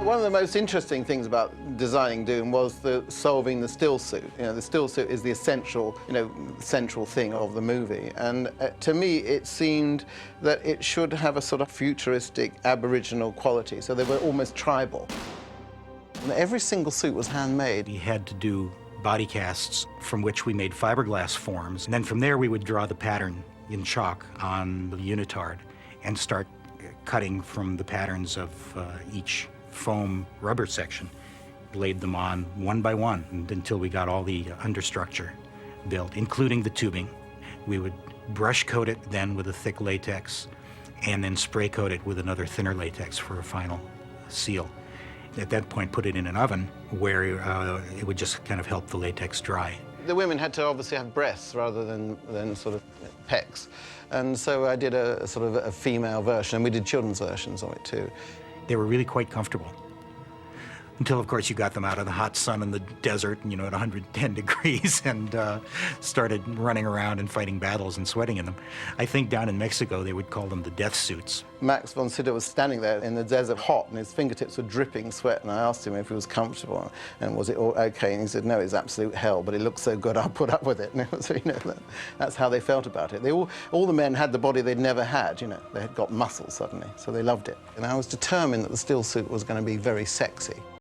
One of the most interesting things about designing Dune was solving the still suit. You know, the still suit is the essential, central thing of the movie. And to me, it seemed that it should have a sort of futuristic, aboriginal quality. So they were almost tribal. And every single suit was handmade. We had to do body casts from which we made fiberglass forms. And then from there, we would draw the pattern in chalk on the unitard and start cutting from the patterns of each foam rubber section, laid them on one by one until we got all the understructure built, including the tubing. We would brush coat it then with a thick latex and then spray coat it with another thinner latex for a final seal. At that point, put it in an oven where it would just kind of help the latex dry. The women had to obviously have breasts rather than sort of pecs. And so I did a sort of a female version, and we did children's versions of it too. They were really quite comfortable. Until, of course, you got them out of the hot sun in the desert, at 110 degrees, and started running around and fighting battles and sweating in them. I think down in Mexico, they would call them the death suits. Max von Sydow was standing there in the desert hot, and his fingertips were dripping sweat, and I asked him if he was comfortable, and was it all okay, and he said, no, it's absolute hell, but it looks so good, I'll put up with it. And it was, that's how they felt about it. All the men had the body they'd never had, they had got muscle suddenly, so they loved it. And I was determined that the still suit was going to be very sexy.